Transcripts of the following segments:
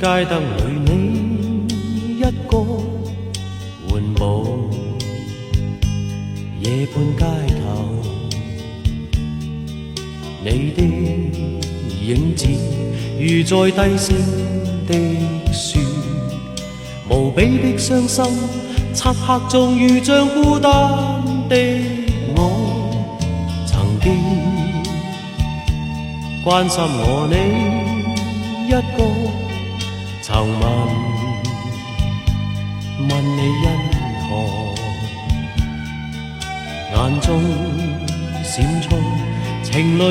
街燈裏你一個緩步，夜半街頭，你的影子如在低聲的說，無比的傷心，漆黑中如像孤單的我，曾經關心我你一個，曾問你因何，眼中閃出情侶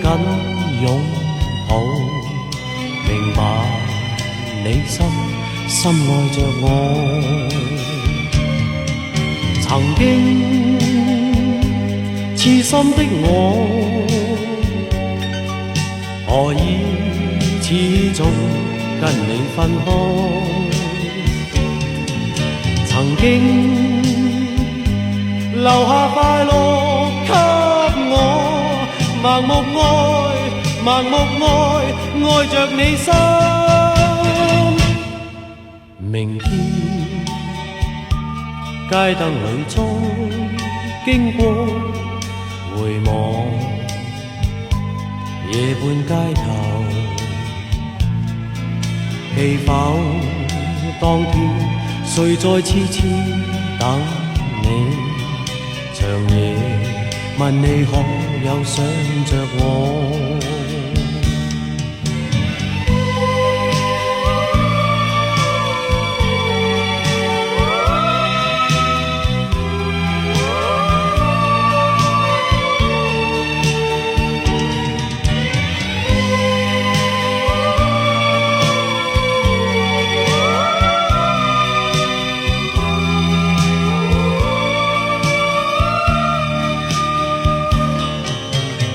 緊擁抱，明白你深愛着我。曾經痴心的我，何以始終跟你分開？曾經留下快樂給我，盲目愛，愛着你心。明天街燈裏中經過，回望夜半街頭，記否當天誰在痴痴等你？長夜問你可有想着我？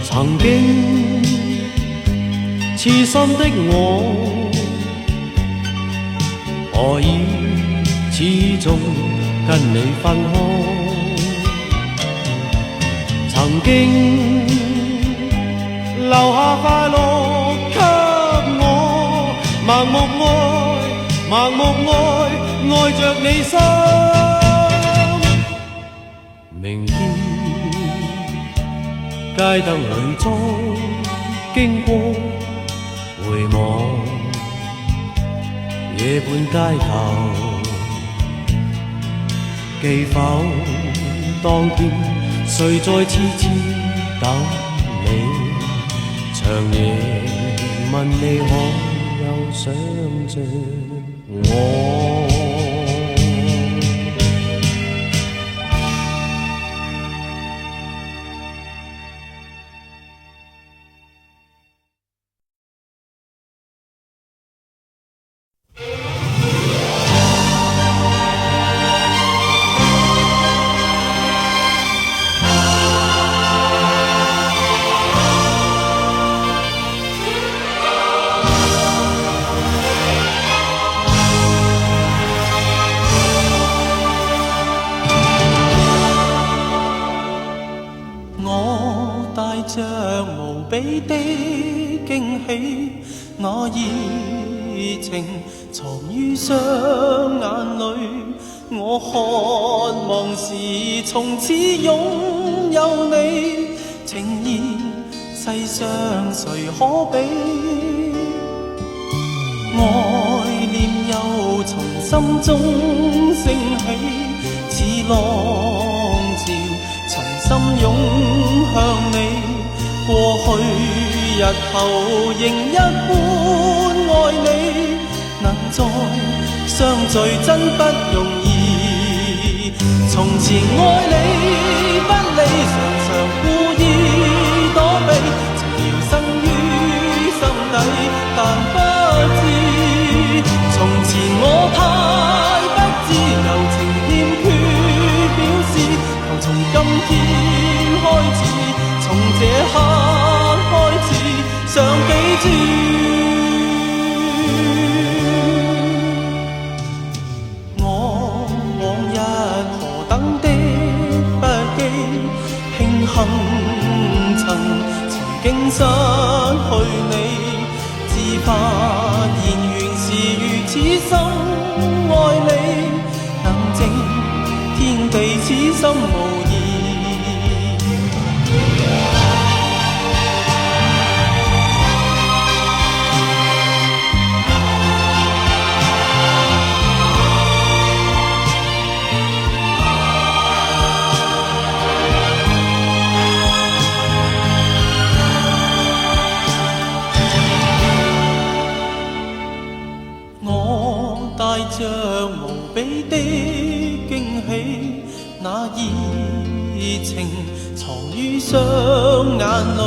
曾經痴心的我，何以始終跟你分開？曾經留下快樂給我，盲目愛着你心。明天街燈裏中經過，回望夜半街頭，記否當天誰在痴痴等你？長夜問你可有想着我？無比的驚喜，那熱情藏於雙眼裏，我渴望是從此擁有你，情意世上誰可比？愛念又從心中升起，似浪潮從心湧向你。過去日後仍一般愛你，能再相聚真不容易。從前愛你不理，常常故意躲避，情調生於心底，但不知從前我太不知，柔情欠缺表示，求從今天開始，從這刻開始想記住，我往日何等的不羈，慶幸曾經失去你，自發現原是此心愛你，能靜天地此心無異。帶着無比的驚喜，那熱情藏於雙眼裏。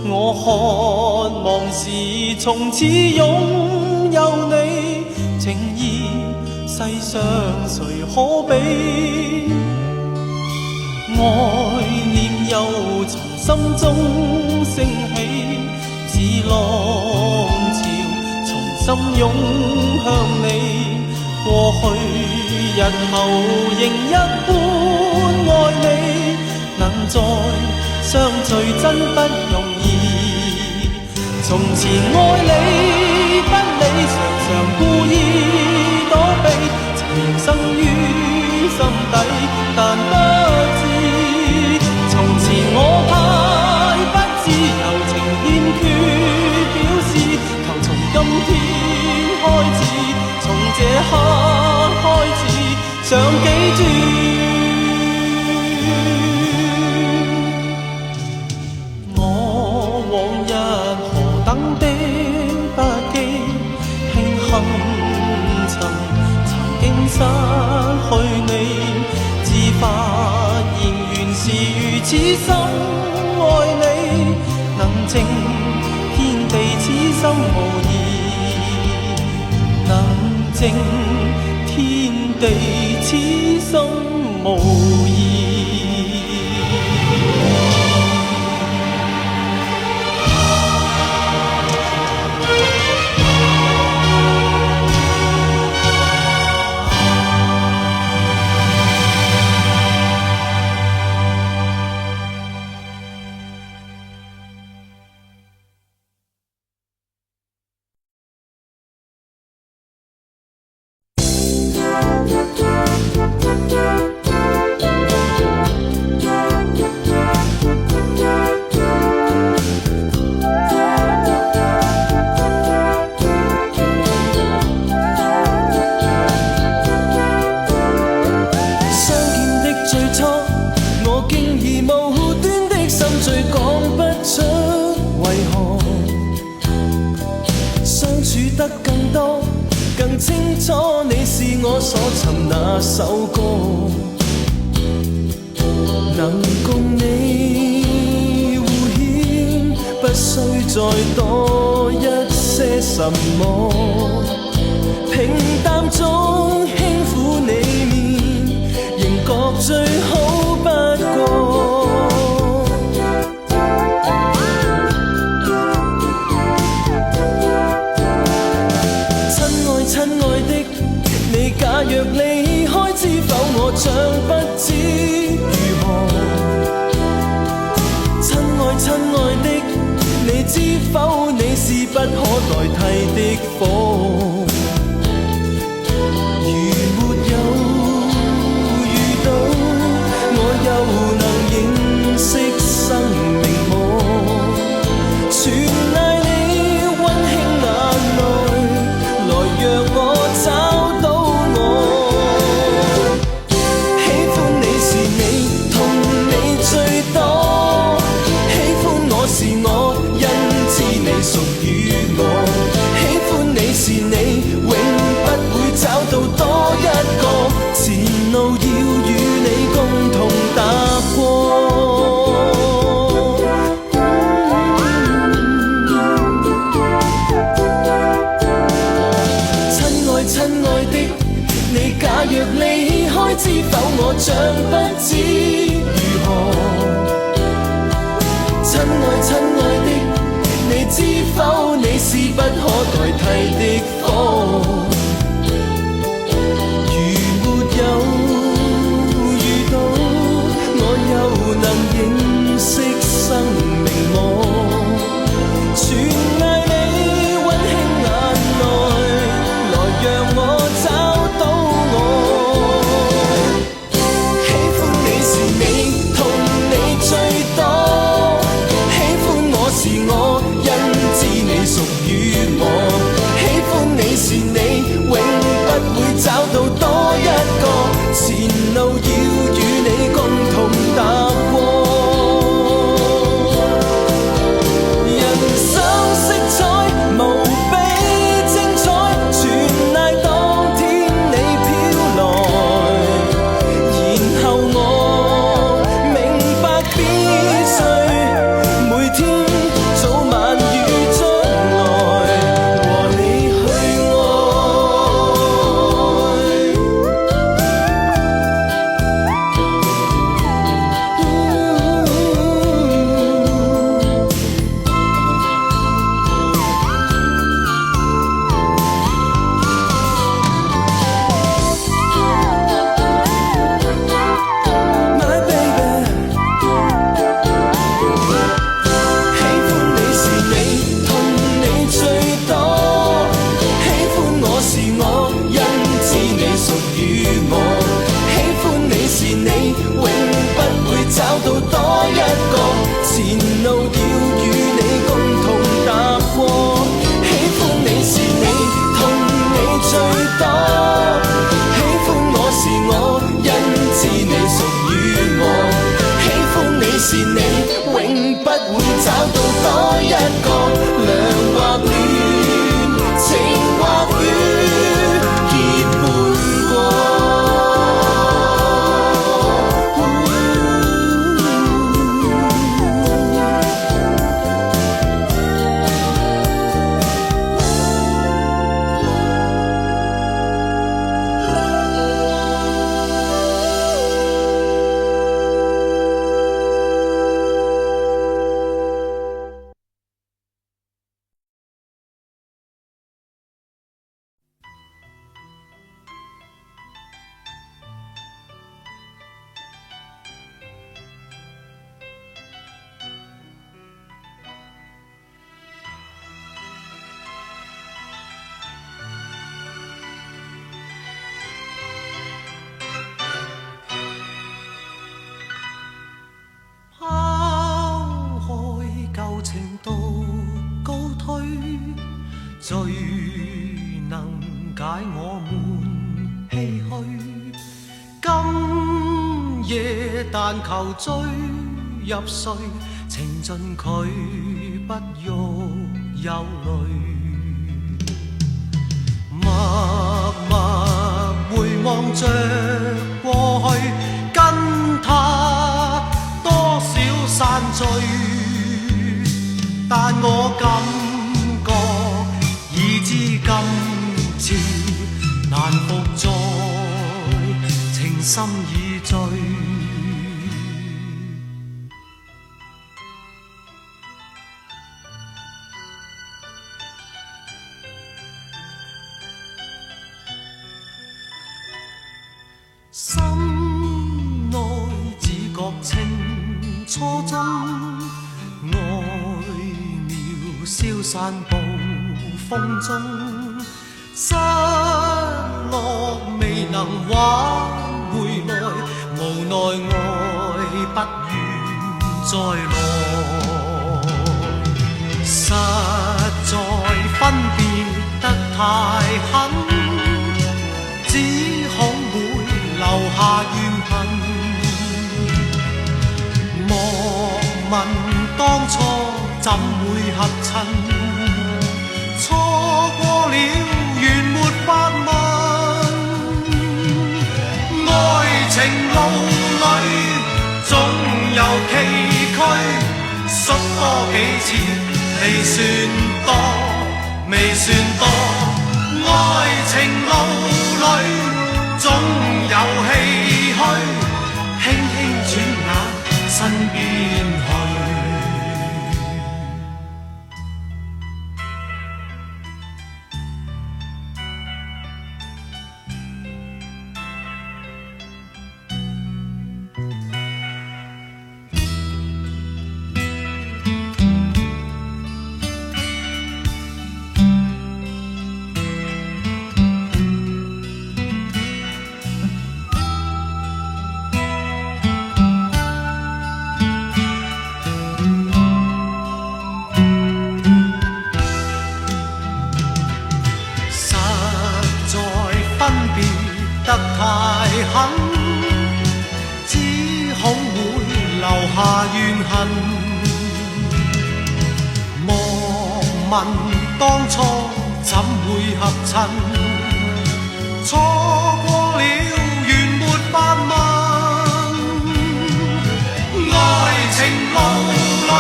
我渴望是從此擁有你，情義世上誰可比？愛念又從心中升起，似浪潮心湧向你，過去日後仍一般愛你，能再相聚真不容易。從前愛你不理，常常故意躲避，情仍生於心底，但不知從前我太不知柔情欠缺表示，求從今天開始，從這刻開始想記住，我往日何等的不羈，慶幸曾經失去你，至發現原是如此深愛你，能靜天地此心無異。能靜天地此心無異。所尋那首歌，能共你互牽，不需再多一些什麼。平淡中輕撫你面，仍覺最好不過。親愛的，你假若離開，知否我將不知如何？親愛的，你知否你是不可代替的火？如沒有遇到，我又能認識生命麼？全賴你溫馨眼內，來讓我找到我。喜歡你是你，痛你最多。喜歡我是我，因知你屬於我。喜歡你是你，永不會找到多一個。前路要與你共同踏過。親愛的，你假若離開，知否我將不知如何？親愛的，你知否你是不可代替的火？如沒有遇到，我又能認識生命麼？全賴你溫馨眼內，來讓最能解我們唏噓。今夜但求追入睡，情盡佢不欲有淚。默默回望着過去，跟他多少散聚，但我感覺已知今次難復再，情深已醉。心內只覺清初衷，愛渺消散暴風中，失落未能挽回來，無奈愛不願再來，實在分別得太狠，只恐會留下怨恨。莫問當初怎會合襯，錯過了原沒法問。愛情路裏總有崎嶇，摔多幾次未算多，未算多。愛情路裏總有唏噓，輕輕轉眼身邊去。得太狠，只恐會留下怨恨。莫問當初怎會合襯，錯過了原沒法問。愛情路裏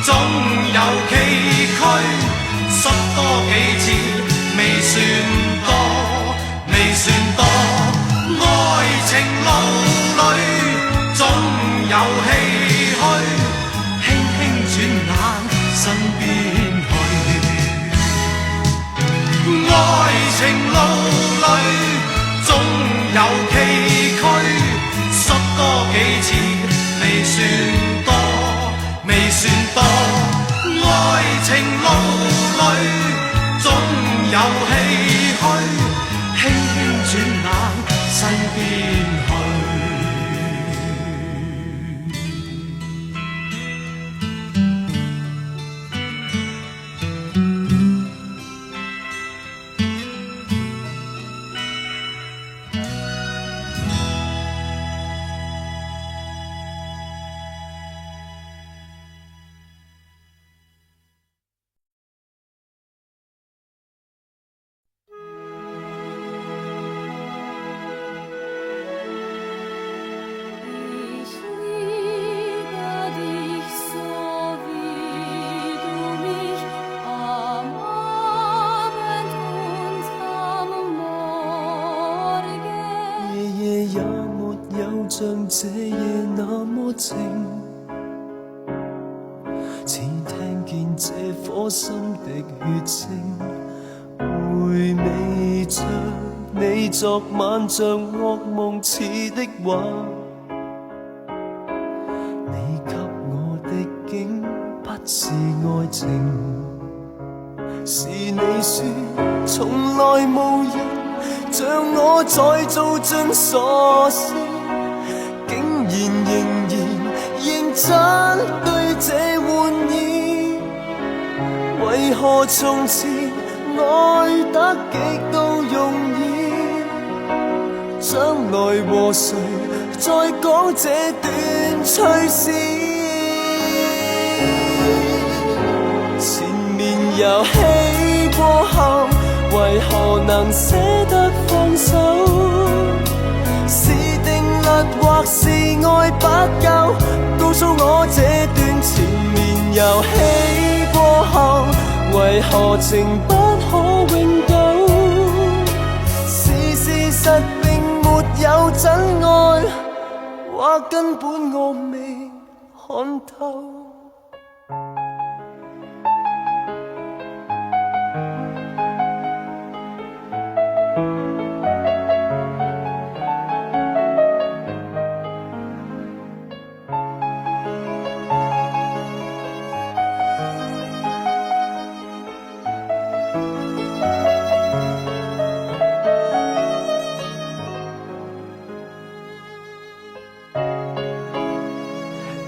總有崎嶇，摔多幾次未算多，未算多。愛情路裏總有唏噓，輕輕轉眼身邊去。愛情路裏總有崎嶇，摔多幾次未算多，未算多。愛情路裏總有唏噓，輕輕轉眼身邊去。像這夜那麼靜，似聽見這顆心的血聲，回味着你昨晚像惡夢似的話，你給我的竟不是愛情，是你說從來無人像我再做盡傻事，竟然仍然認真對這玩意，為何從前愛得極度容易，將來和誰再講這段趣事？前面遊戲過後，為何能捨得放手？是定律或是愛不夠？告訴我這段前面遊戲過後，為何情不可永久？是事實並沒有真愛，或根本我未看透。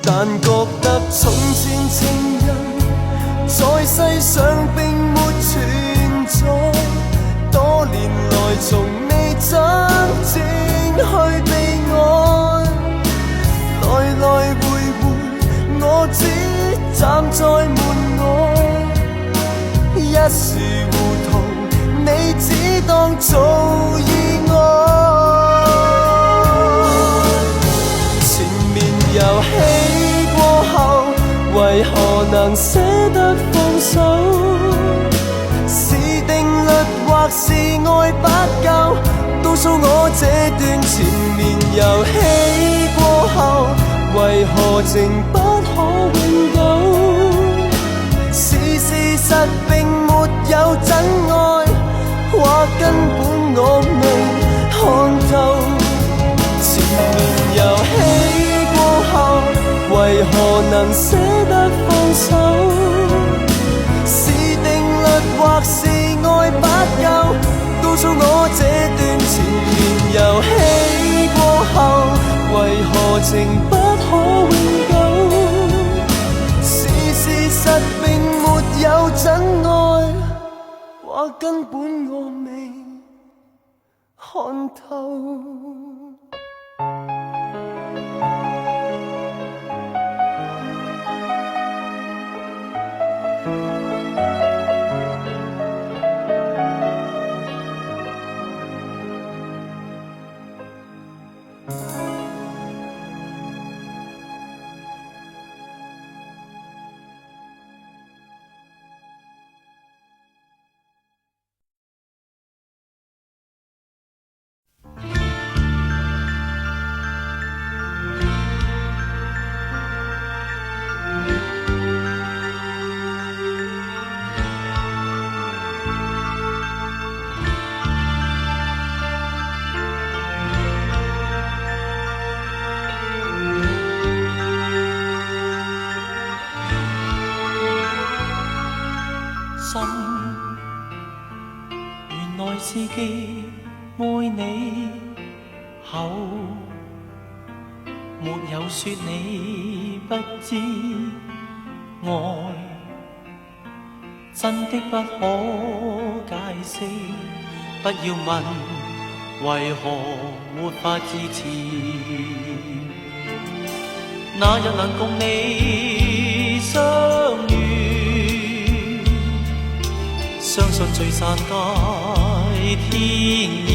但覺得從前情人在世上並沒存在，多年來從未真正去被愛，來來回回我只站在門外，一時糊塗你只當做意外。前面遊戲為何能捨得放手？是定律或是愛不夠？告訴我這段前面遊戲過後，為何情不可永久？是事實並沒有真愛，或根本我未看透。前面遊戲過後，為何能捨得放手？是定律或是愛不夠？告訴我這段前面遊戲過後，為何情不可永久？是事實並沒有真愛，或根本我未看透。原來是既愛你後，沒有說你不知愛，真的不可解釋。不要問為何沒法支持，那日能共你相遇，相信聚散皆天意，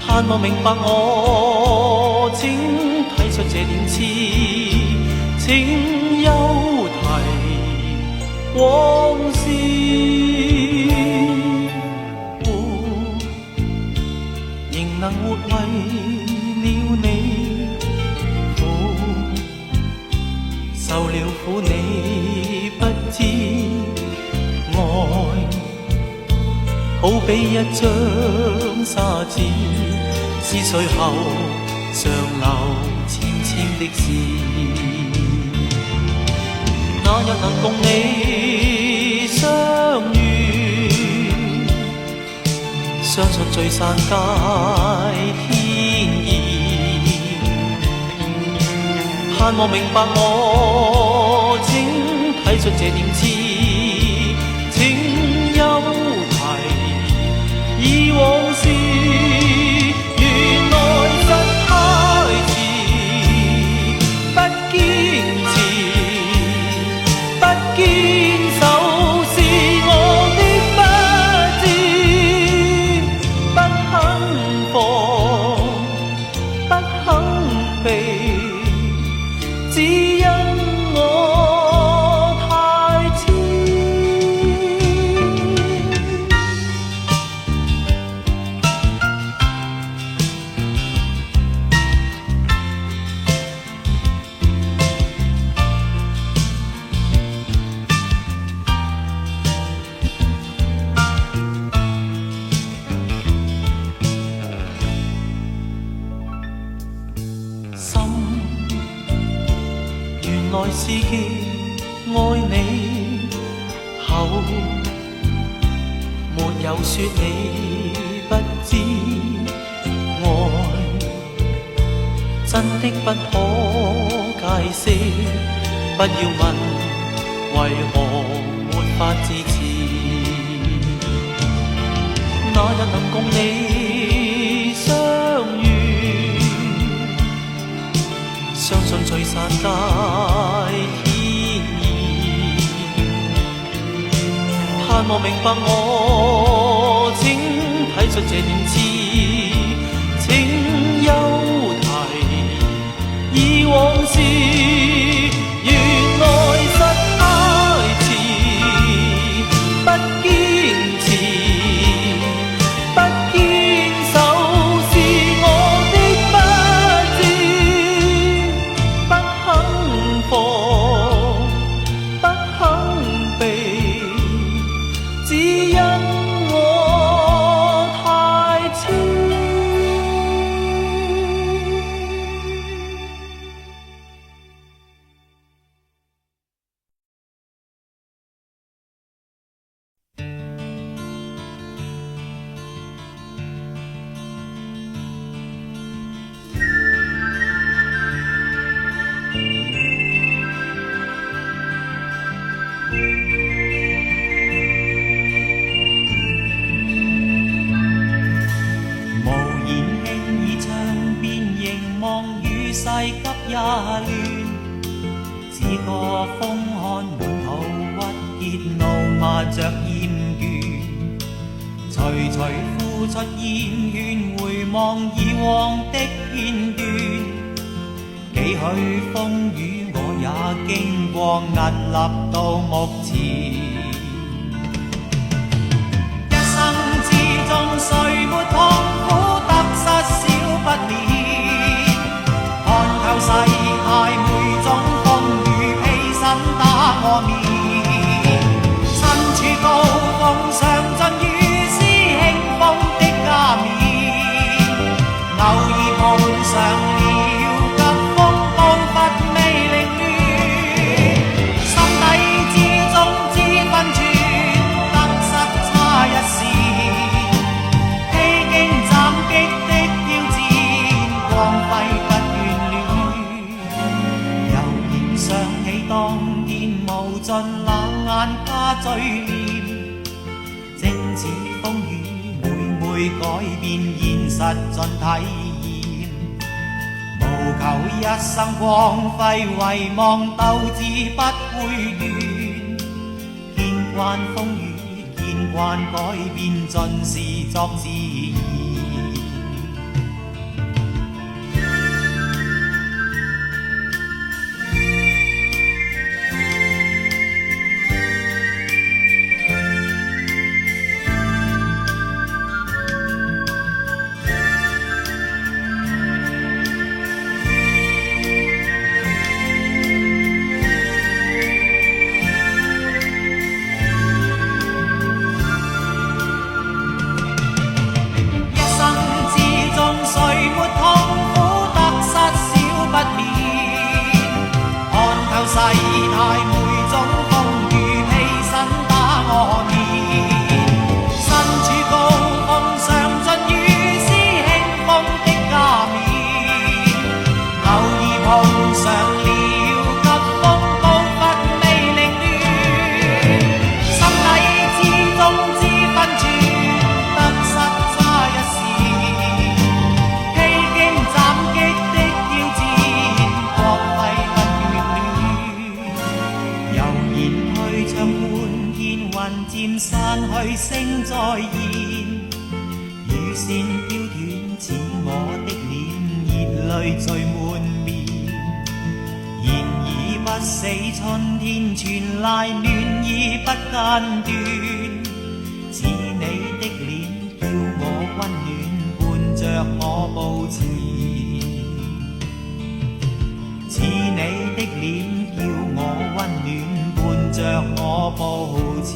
盼望明白我，請睇出這點痴，請休提往事，仍能活為了你，受了苦你不知，愛好比一張沙紙，撕碎後尚留淺淺的字。那日能共你相遇，相信聚散皆天意，盼望明白我，請睇出這點痴，極愛你後，沒有說你不知愛，真的不可解釋，不要問為何沒法支持。那日能共你相遇，相信聚散皆天意。盼望明白我，請睇出這點痴，請休提以往事。原來失太遲，不堅持，不堅守是我的不智，不肯放，不肯避，只因我太痴。世急也亂，只覺風看滿途鬱結怒罵着厭倦，徐徐呼出厭倦，回望以往的片段，幾許風雨我也經過，屹立到目前。一生之中誰沒痛苦，得失少不免，看透世態每種風雨，披身打我面。身處高峰上盡如斯興風的加冕，偶爾碰上了急風，步伐未凌亂，心底之中知分寸，得失差一線，披荊斬棘的挑戰，光輝不眷戀。悠然想起當天無盡冷眼加醉臉，正似風雨每每改變現實盡體驗，無求一生光輝，遺忘鬥志不會斷，見慣風雨，見慣改變，盡是作自然。世態每種風雨，披身打我面，身處高峰上盡如斯興風的加冕，偶爾碰上了急風，步伐未凌亂，心底之中知分寸，得失差一線，披荊斬棘的挑戰，光輝不眷戀。悠然去唱半天雲漸散去，聲再現，雨線飄斷似我的臉，熱淚聚滿面。然而不死春天傳來暖意不間斷，似你的臉叫我溫暖，伴着我步前。似你的臉叫我溫暖，伴着我步前。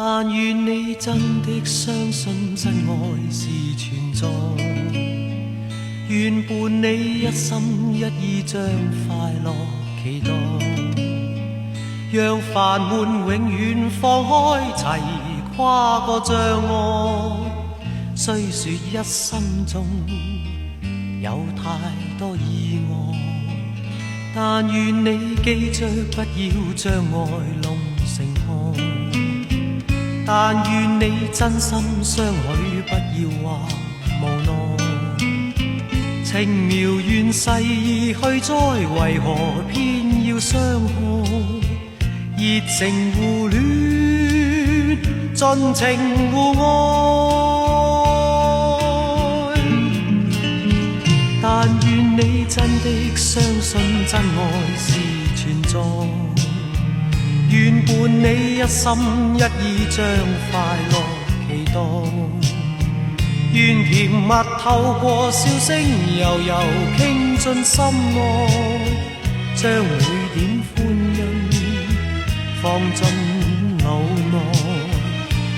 但願你真的相信真愛是存在，願伴你一心一意將快樂期待，讓煩悶永遠放開，齊跨過障礙。雖說一生中有太多意外，但願你記着不要將愛弄成害。但願你真心相許，不要話無奈。情苗願逝已去哉，為何偏要傷害？熱情互戀，盡情互愛。但願你真的相信真愛是存在，願伴你一心一意將快樂期待，願甜蜜透過笑聲悠悠傾進心愛，將每點歡欣放進腦內。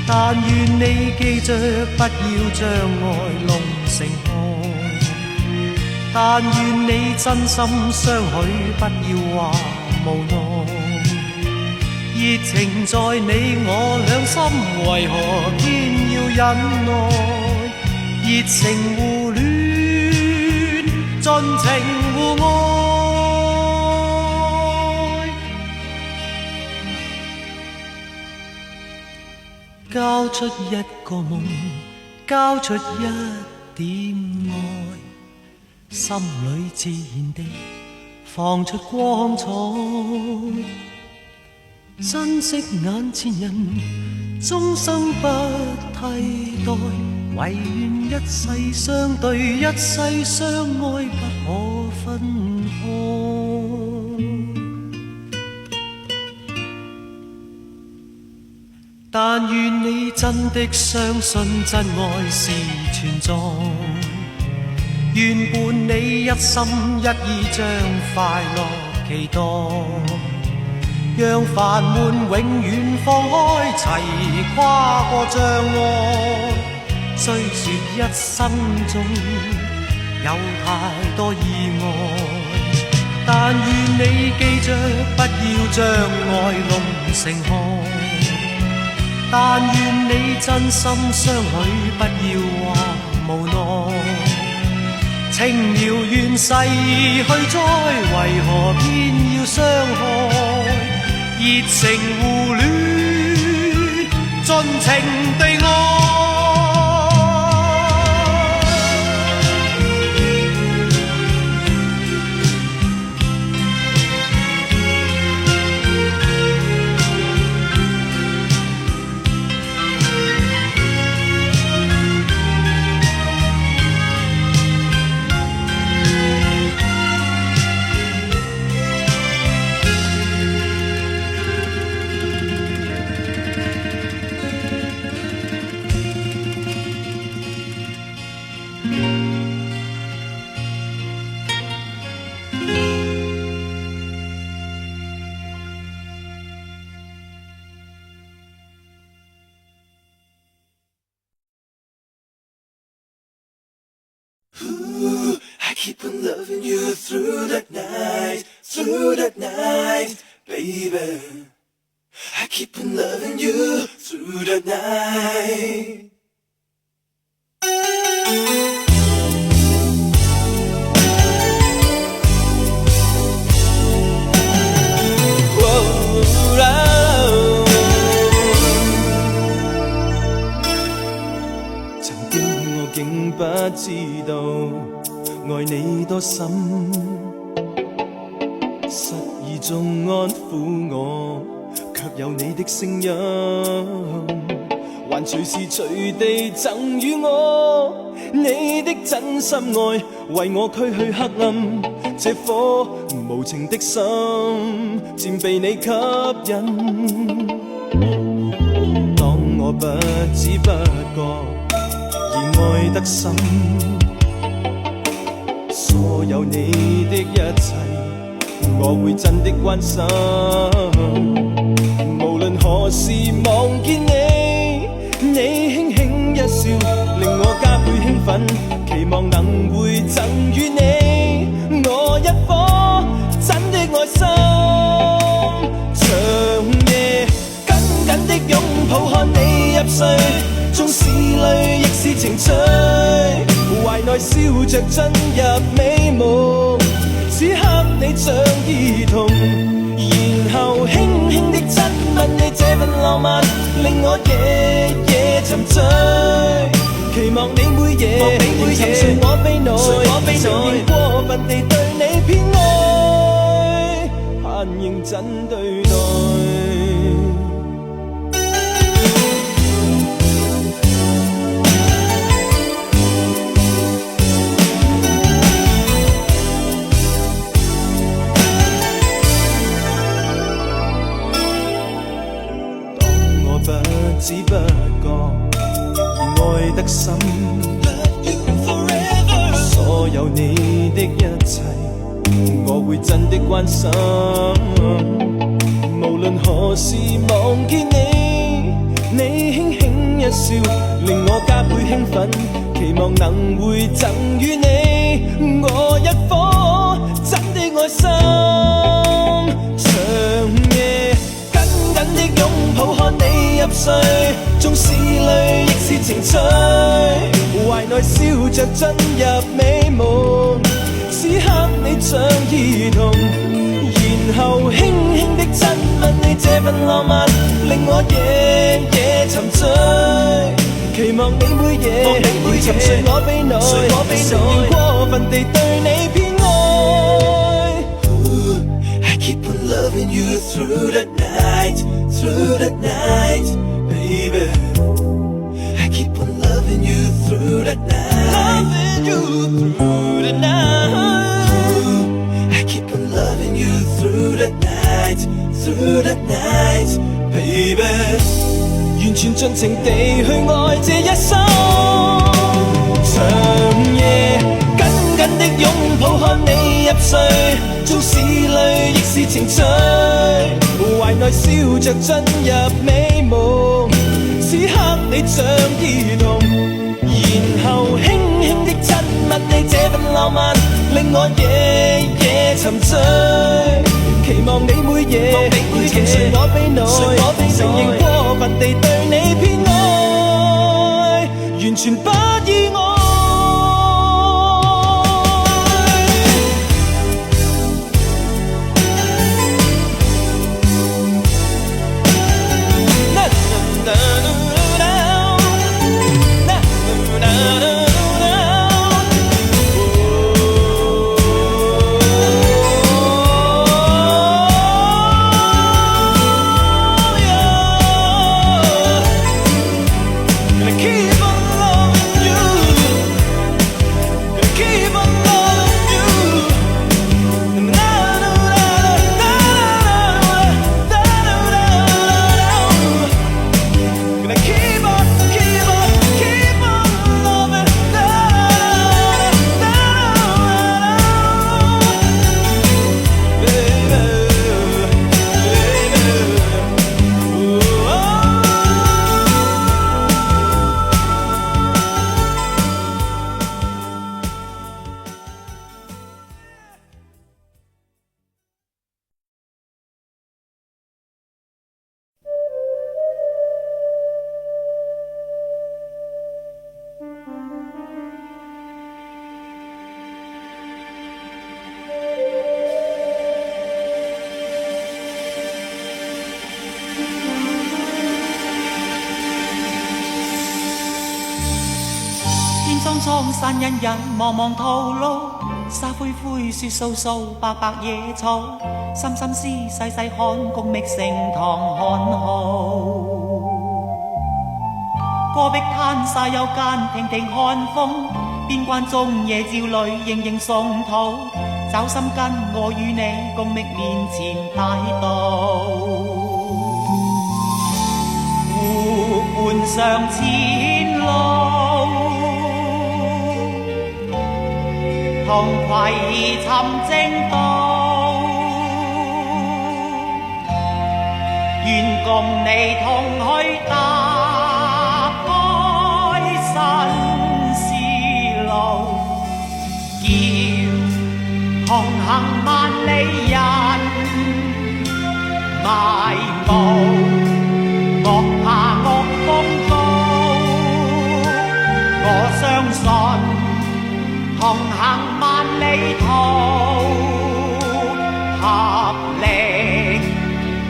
但願你記着不要將愛弄成害，但願你真心相許，不要話無奈。熱情在你我兩心，為何偏要忍耐？熱情互戀，盡情互愛。交出一個夢，交出一點愛，心裏自然地放出光彩。珍惜眼前人，終生不替代，唯願一世相對，一世相愛，不可分開。但願你真的相信真愛是存在，願伴你一心一意將快樂期待，讓煩悶永遠放開，齊跨過障礙。雖說一生中有太多意外，但願你記着不要將愛弄成害。但願你真心相許，不要話無奈。情苗願逝去哉，為何偏要傷害？熱情互戀，盡情地愛。I keep on loving you through the night, baby. I keep on loving you through the night. Whoa, 曾經我竟不知道愛你多深，失意中安撫我，卻有你的聲音，還隨時隨地贈予我你的真心愛，為我驅去黑暗，這顆無情的心漸被你吸引。當我不知不覺已愛得深，所有你的一切我會真的關心，無論何時望見你，你輕輕一笑，令我加倍興奮，期望能會贈予你我一顆真的愛心。長夜緊緊的擁抱，看你入睡，縱是淚亦是情緒，懷內笑着進入美夢，此刻你像兒童，然後輕輕的親吻你，這份浪漫令我夜夜沉醉，期望你每夜沉睡我臂內，承認過分地對你偏愛，盼認真對待。不知不覺已愛得深，所有你的一切我會真的關心，無論何時望見你，你輕輕一笑令我加倍興奮，期望能會贈予你我一顆真的愛心。長夜緊緊的擁抱，看你入睡，縱是淚亦是情緒，懷內笑着進入美夢，此刻你像兒童，然後輕輕的親吻你，這份浪漫令我夜夜沉醉，期望你每夜沉睡我臂內，承認過分地對你偏愛。I keep on loving you through the night, through the night, baby. I keep on loving you through the night, loving you through the night. I keep on loving you through the night, through the night, baby. 完全盡情地去愛這一生，長夜緊緊的擁抱，看你入睡，縱是淚亦是情緒，懷內笑着進入美夢，此刻你像兒童，然後輕輕的親吻你，這份浪漫令我夜夜沉醉，期望你每夜沉睡我臂內，承認過分地對你偏愛，完全不意外。蒼山隱隱，茫茫途路，沙灰灰，雪掃掃，白白野草，深深思，細細看，共覓盛唐漢號。戈壁灘沙丘間，亭亭看風，邊關中夜照裏，盈盈送土，找心跟我與你，共覓面前大道。湖畔上前路，同攜尋正道，願共你同去踏開新絲路，叫同行萬里人邁步，莫怕惡風高。我相信同行萬里途，合力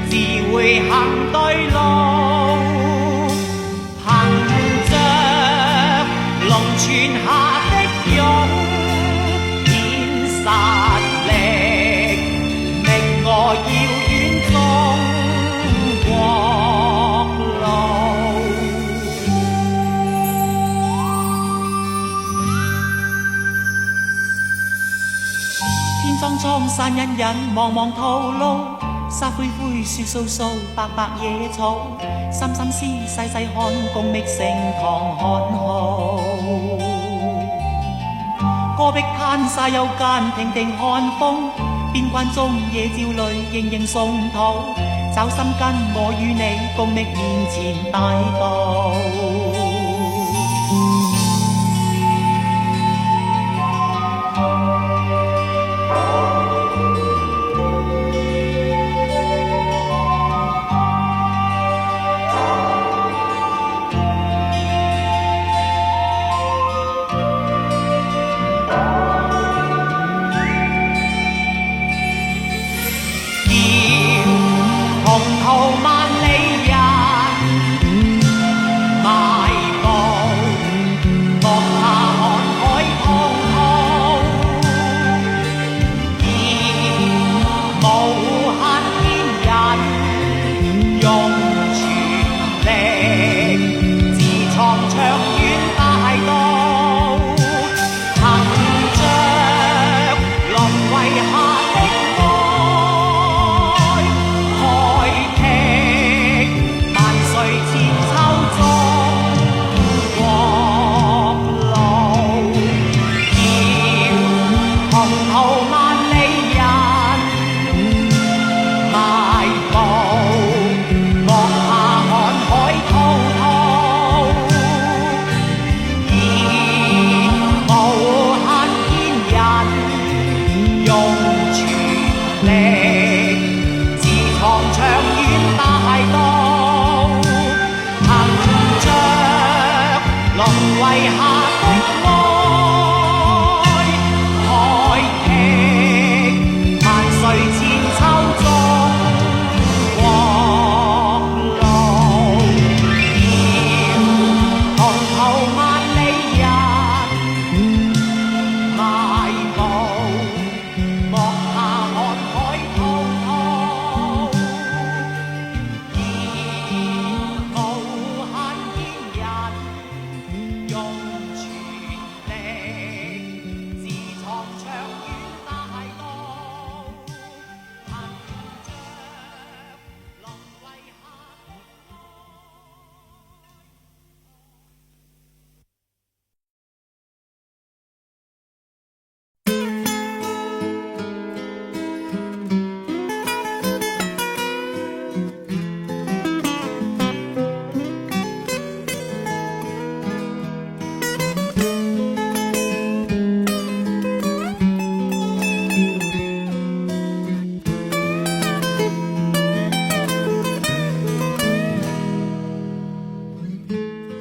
自會行對路，憑着龍泉下的勇，顯實力，令我遙遠中國路。天蒼蒼，山隱隱，茫茫途路，沙灰灰，雪素素，白白野草，深深思，細細看，共覓盛唐漢號。戈壁灘沙丘間，亭亭看風，邊關中夜照淚，盈盈送土，找心跟我與你，共覓面前大道。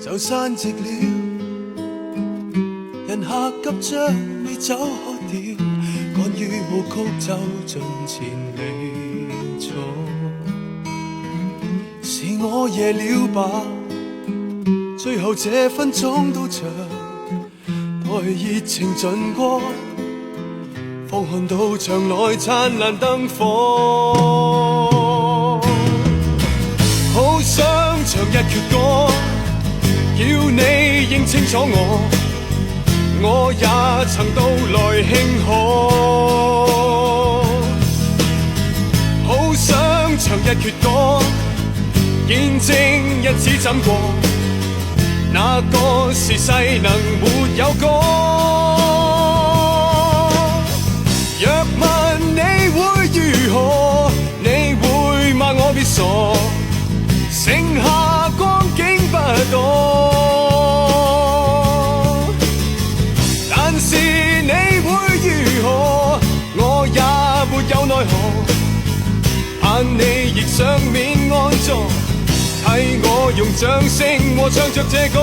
就山寂了，人客急將美酒喝掉，趕於舞曲走進千里草。是我夜了吧？最後這分鐘都長，待熱情盡過，方看到牆內燦爛燈火。好想唱一闕歌，叫你認清楚我也曾到來慶賀。好想唱一闕歌，見證日子怎過，那個時世能沒有歌。若問你會如何，你會罵我別傻，盼你亦想面安坐，替我用掌聲和唱着這歌。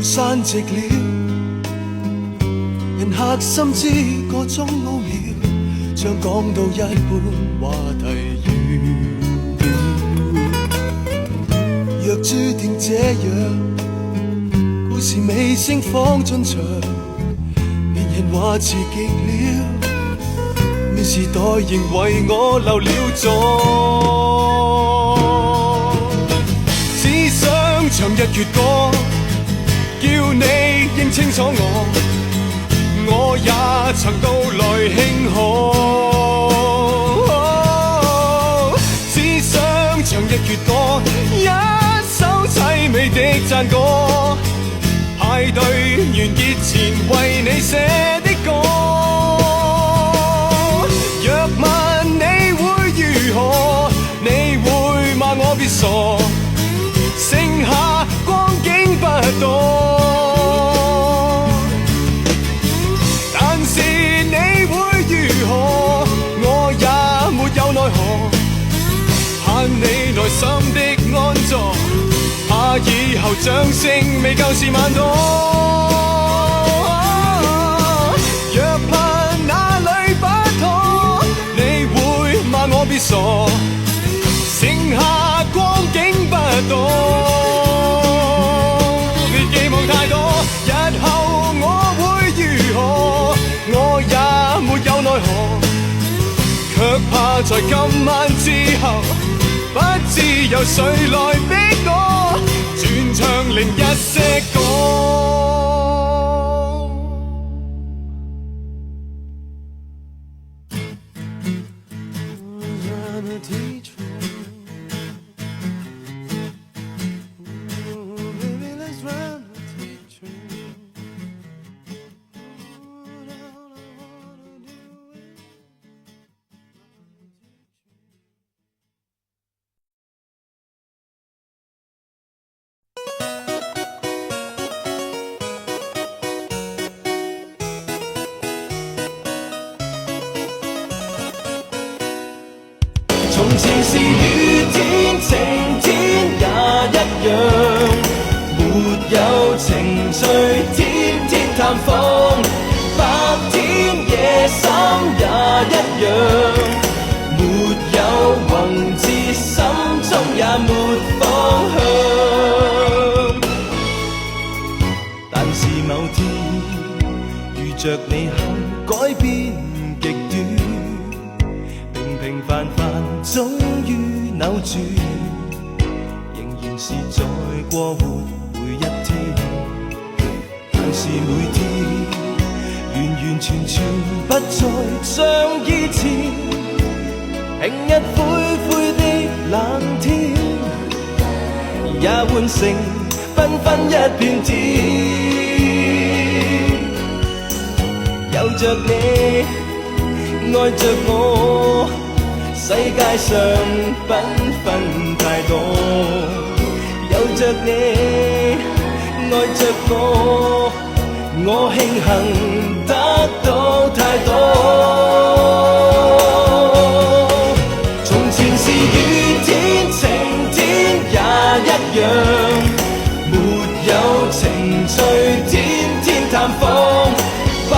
山寂了，人客心知個中奧妙，像講到一半話題完了。若注定這樣，故事尾聲方進場，別人話遲極了，面時代仍為我留了座。只想唱一闕歌，叫你認清楚我也曾到來慶賀。只想唱一闕歌，一首凄美的讚歌，派對完結前為你寫的歌。若問你會如何，你會罵我別傻，剩下光景不多。盼你內心的安坐，怕以後掌聲未夠是萬朵。若問哪裏不妥，你會罵我別傻，剩下光景不多。別寄望太多，日後我會如何，我也沒有奈何，卻怕在今晚之後，不知有誰來逼我轉唱另一些歌。從前是雨天晴天也一樣，沒有情緒天天探訪，白天夜深也一樣，沒有宏志心中也沒方向。但是某天遇着你後改變極端，平凡凡終於扭轉，仍然是在過活每一天。但是每天完完全全不再像以前，平日灰灰的冷天，也換成繽紛一片天。有着你愛着我，世界上繽紛太多，有着你愛着我慶幸得到太多。從前是雨天晴天也一樣，沒有情緒天天探訪，白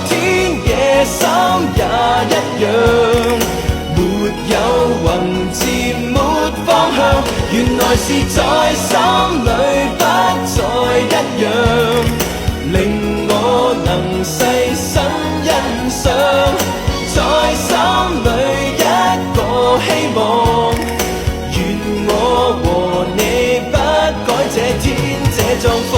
天夜深也一樣，沒有宏志沒方向，原來是在心裏不再一樣，令我能細心欣賞，在心裏一個希望，願我和你不改這天這狀況。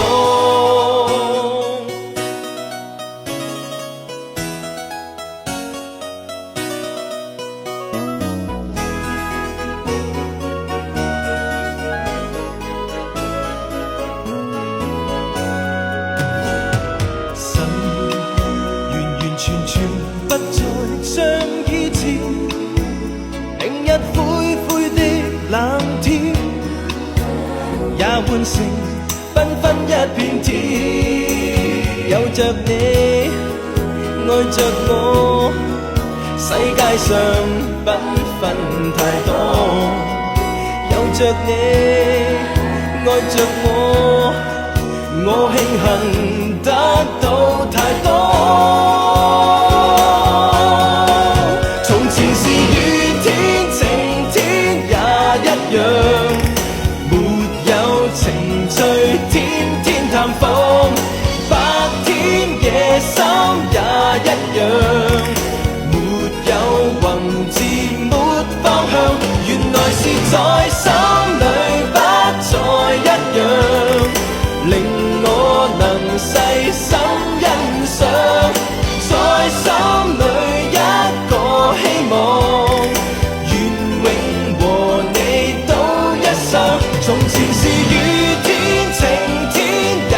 像以前，平日灰灰的冷天，也換成繽紛一片天。有着你，愛着我，世界上繽紛太多。有着你，愛着我慶幸得到太多。從前是雨天晴天也一樣，沒有情趣天天探訪，白天夜深也一樣，沒有宏志沒方向，原來是在心裏不再一樣，令我能細心欣賞，在心裏一個希望，願永和你到一生。從前是雨天晴天也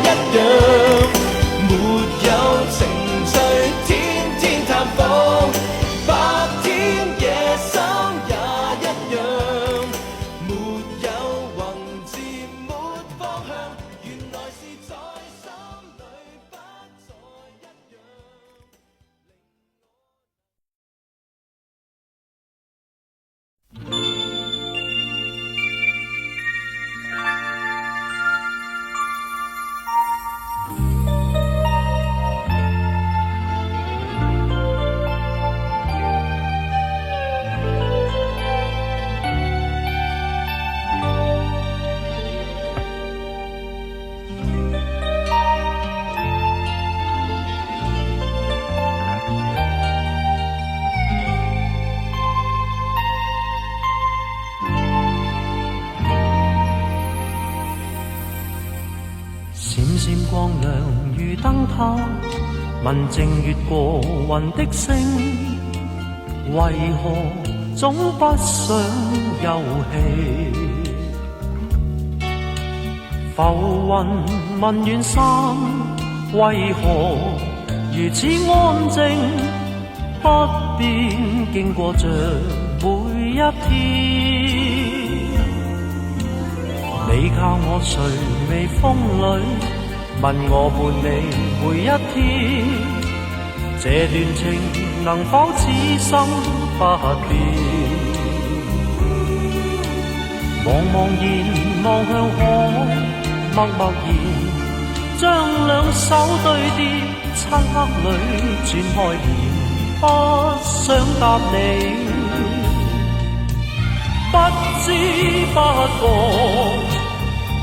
一樣，沒有情趣天天探訪，白天夜深也一樣，沒有宏志沒方向，原來是在心裏不再一樣。閃閃光亮如燈塔，文靜越過雲的星，為何總不想休憩？浮雲問遠山，為何如此安靜？不變經過着每一天。你靠我睡微風裏，問我伴你每一天，這段情能否此生不變？茫茫然望向海，默默然將兩手對疊，漆黑裏轉開臉，不想答你，不知不覺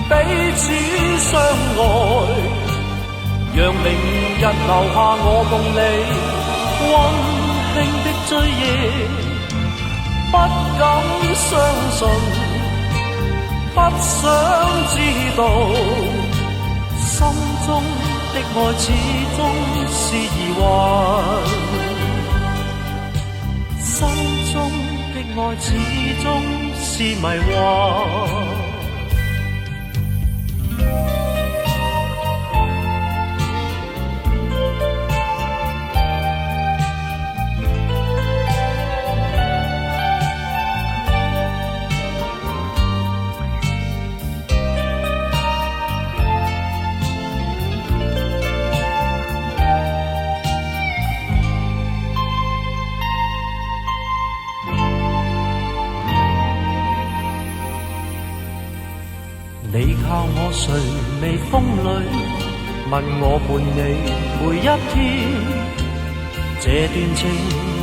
彼此相愛，讓明日留下我共你溫馨的追憶，不敢相信，不想知道，心中的愛始終是疑惑，心中的愛始終是迷惑。你靠我睡微風裏，問我伴你每一天，這段情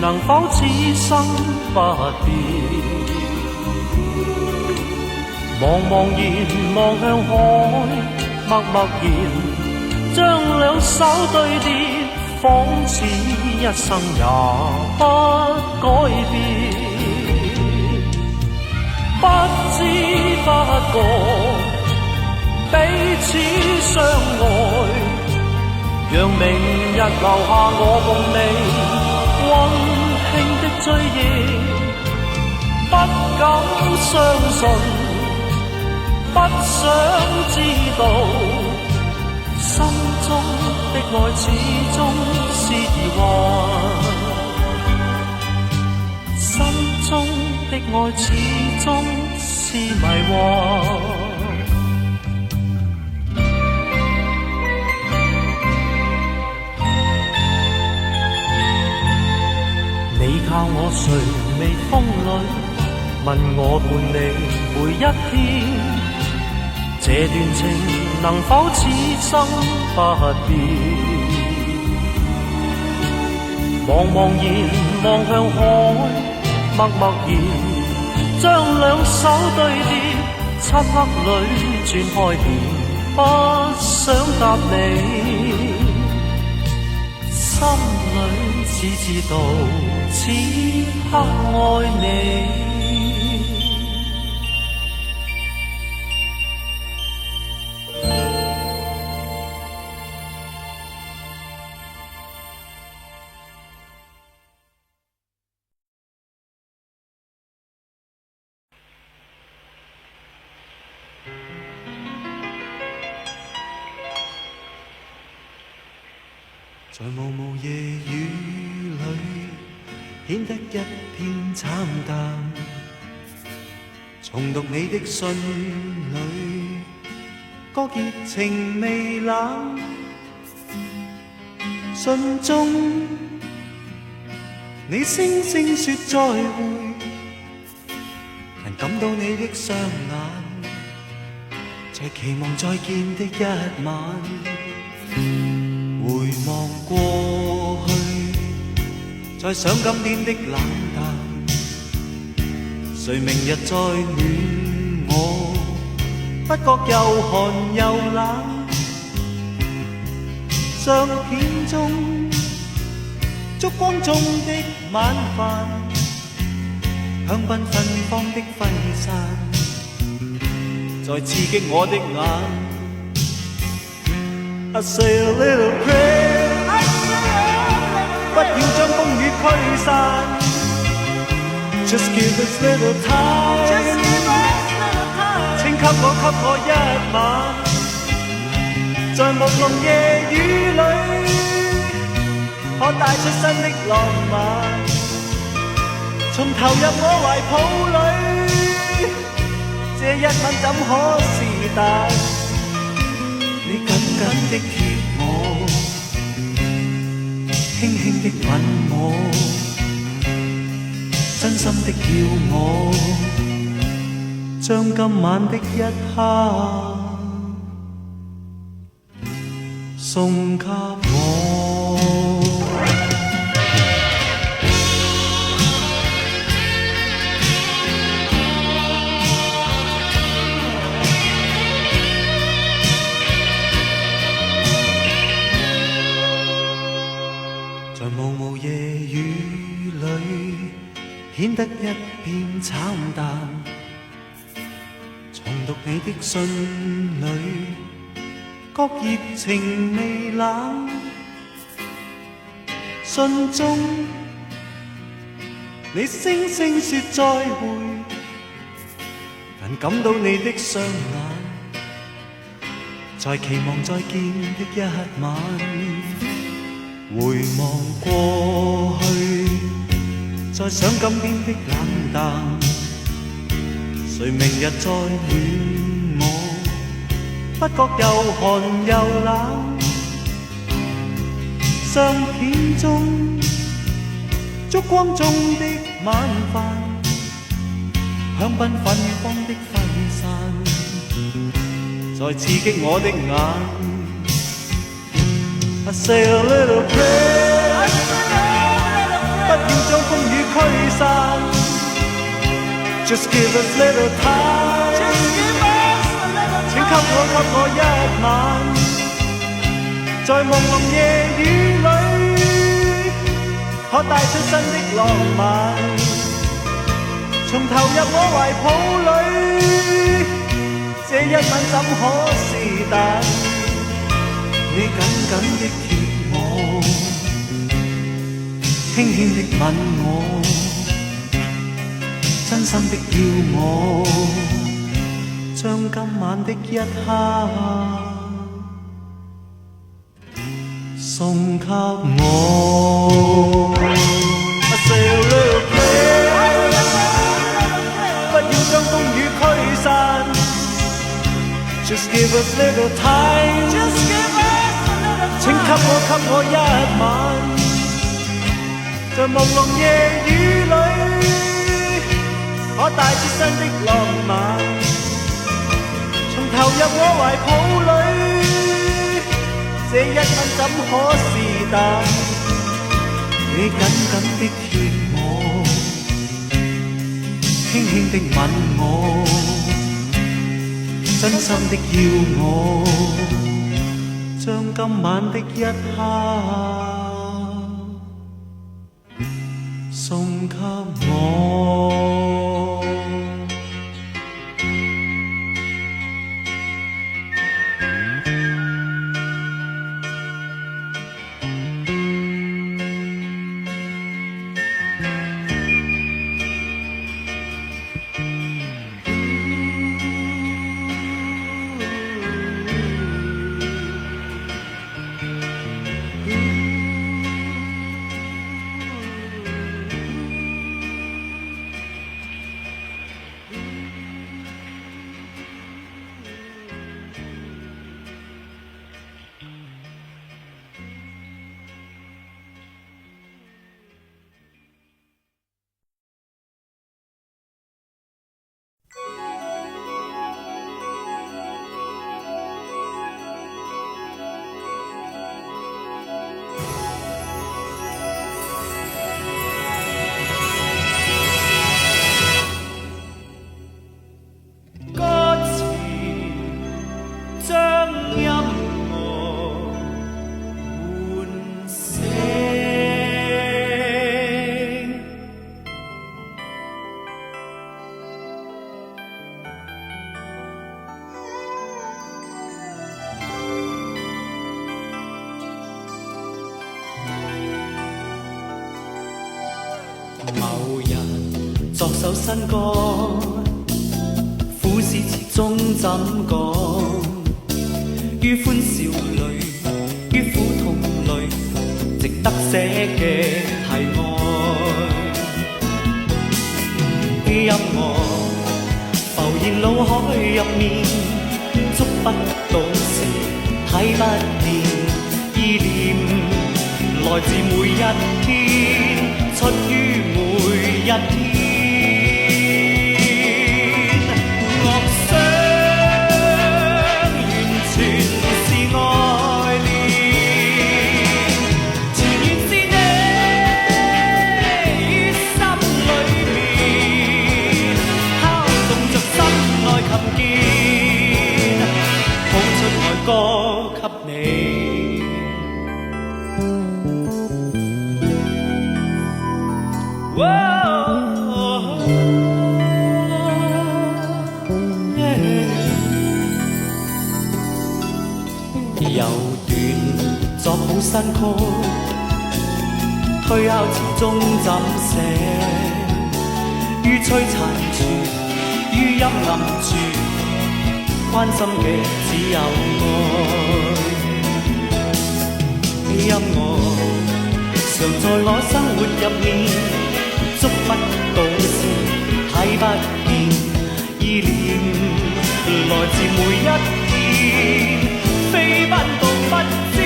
能否此生不變？茫茫然望向海，默默然將兩手對疊，仿似一生也不改變。不知不覺彼此相愛，讓明日留下我共你溫馨的追憶，不敢相信，不想知道，心中的愛始終是疑惑，愛始終是迷惑。你靠我睡微風裏，問我伴你每一天，這段情能否此生不變？茫茫然望向海，默默然將兩手對疊，漆黑裏轉開便不想答你，心裏只知道此刻愛你。在茫茫夜雨裏，顯得一片慘淡。重讀你的信裏，覺熱情未冷。信中你聲聲說再會，但感到你的雙眼，在期望再見的一晚。回望過去，在想今天的冷淡，誰明日再戀我，不覺又寒又冷。相片中燭光中的晚飯，香檳芬芳的揮散，在刺激我的眼。I say a little prayer， 不要將風雨驅散。Just give us little time， 請給我一晚，在朦朧夜雨裏，可帶出新的浪漫，從投入我懷抱裏，這一晚怎可是但？你緊緊的貼我，輕輕的吻我，真心的叫我，將今晚的一刻送給我。在茫茫夜雨裏，顯得一片慘淡。重讀你的信裏，覺熱情未冷。信中你聲聲說再會，但感到你的雙眼，在期望再見的一晚。回望過去，再想今天的冷淡，誰明日再戀我，不覺又寒又冷。相片中燭光中的晚飯，香檳芬芳的揮散，在刺激我的眼。I say a little prayer， 不要將風雨驅散。Just give us little time， 請給我一晚，在朦朧夜雨裏，可帶出新的浪漫，從投入我懷抱裏，這一晚怎可是但？你緊緊的貼我，輕輕的吻我，真心的叫我，將今晚的一刻送給我。I say a little prayer， give us little time， Just give us a little time， 請給我一晚，在朦朧夜雨裏，可帶出新的浪漫，從投入我懷抱裏，這一吻怎可是淡？你緊緊的貼我，輕輕的吻我，真心的要我，將今晚的一刻送給我。某人作首新歌，苦思詞中怎講？於歡笑裏，於苦痛裏，值得寫嘅係愛。音樂浮現腦海入面，觸不到時，睇不見，意念來自每一天，出於每一天。樂章完全是愛戀，全然是你於心裏面，敲動着心內琴鍵，譜出愛歌給你。又斷作好新曲，推敲詞中怎寫？於璀璨處，於陰暗處，關心嘅只有愛。音樂常在我生活入面，觸不到時，睇不見，意念來自每一天。飛奔到不知，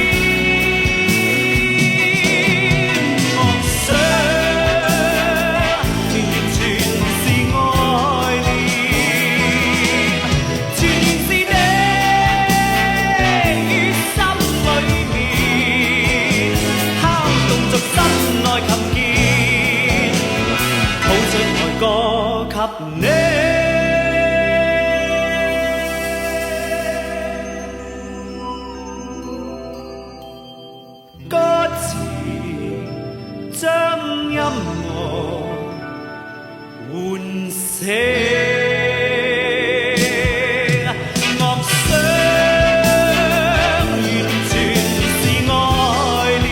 樂章完全是愛戀，全然是你於心裏面，敲動着心內琴鍵，譜出愛歌給你。將音樂喚醒，樂章完全是愛戀，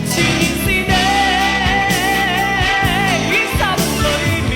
全然是你於心裏面，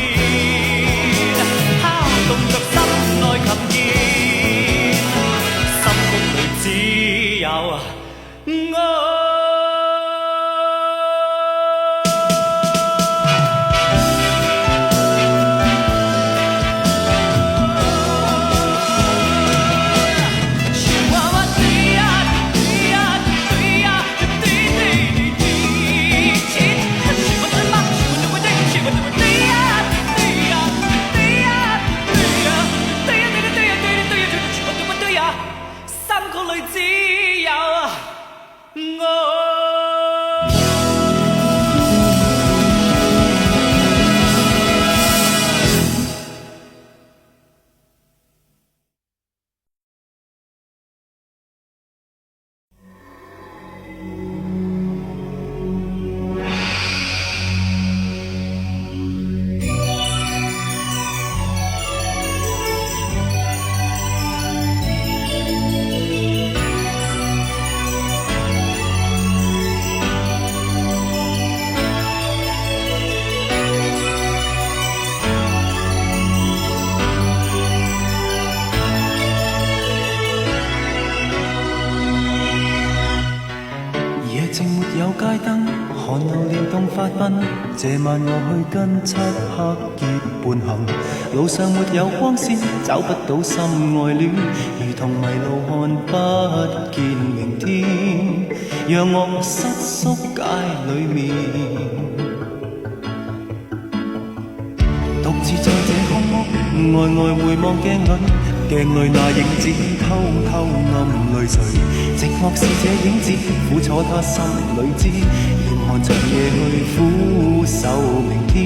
這晚我去跟漆黑結伴行，路上沒有光線，找不到心愛戀，如同迷路看不見明天，讓我失縮街裏面，獨自在這空屋，呆呆回望鏡裏，鏡裏那影子偷偷暗淚垂，寂寞是這影子，苦楚他心裏知，嚴寒長夜去苦守明天，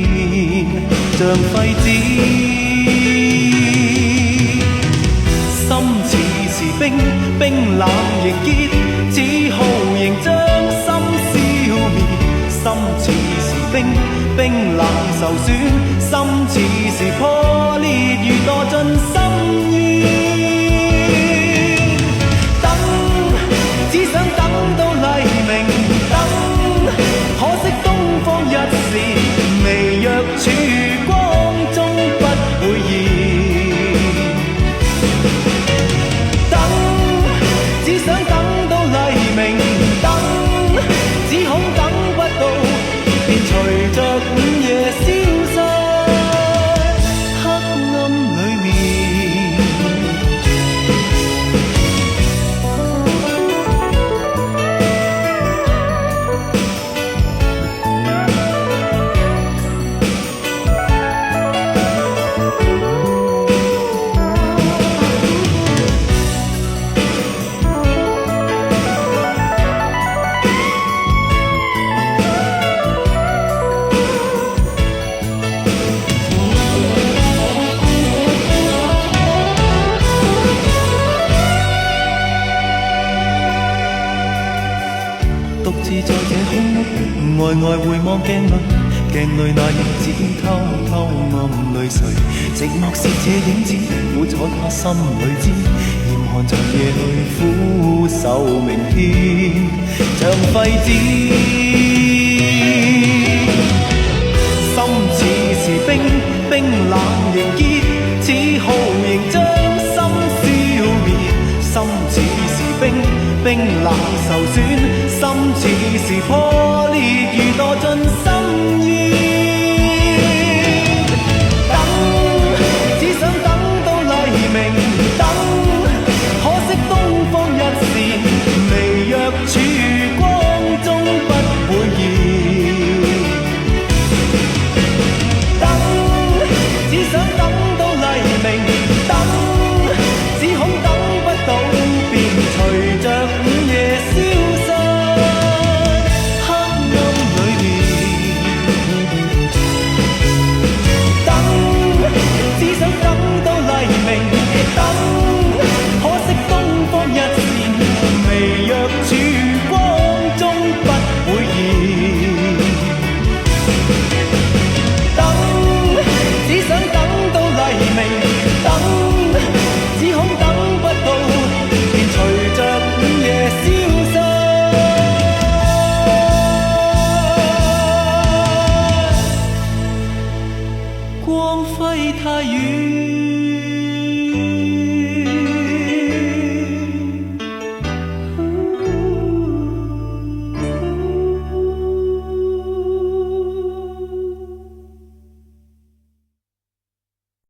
像廢紙。心似是冰，冰冷凝結，只好仍將心消滅。心似是冰，冰冷受損，心似是破裂，如墮進深淵。等，只想等到黎明，等，可惜東方一線，微弱曙光終不會現。等，只想等到黎明，等，只恐等不到，便隨着午夜消失黑暗裏面。獨自在這空屋，呆呆回望鏡裏，鏡裏那影子偷偷暗淚垂，寂寞是這影子，苦楚他心裏知，嚴寒長夜去苦守明天，像廢紙。心似是冰，冰冷凝結，只好仍將心消滅。心似是冰，冰冷受損，心似是破裂，如墮進深淵。等，只想等到黎明，等，可惜東方一線，微弱曙光終不會現。等，只想等到黎明，等，只恐等不到，便隨着午夜消失黑暗裏面。等，只想等到黎明，等，可惜東方一線，微弱曙光終不會現。等，只想等到黎明，等，只恐等不到，便隨着午夜消失光輝太遠。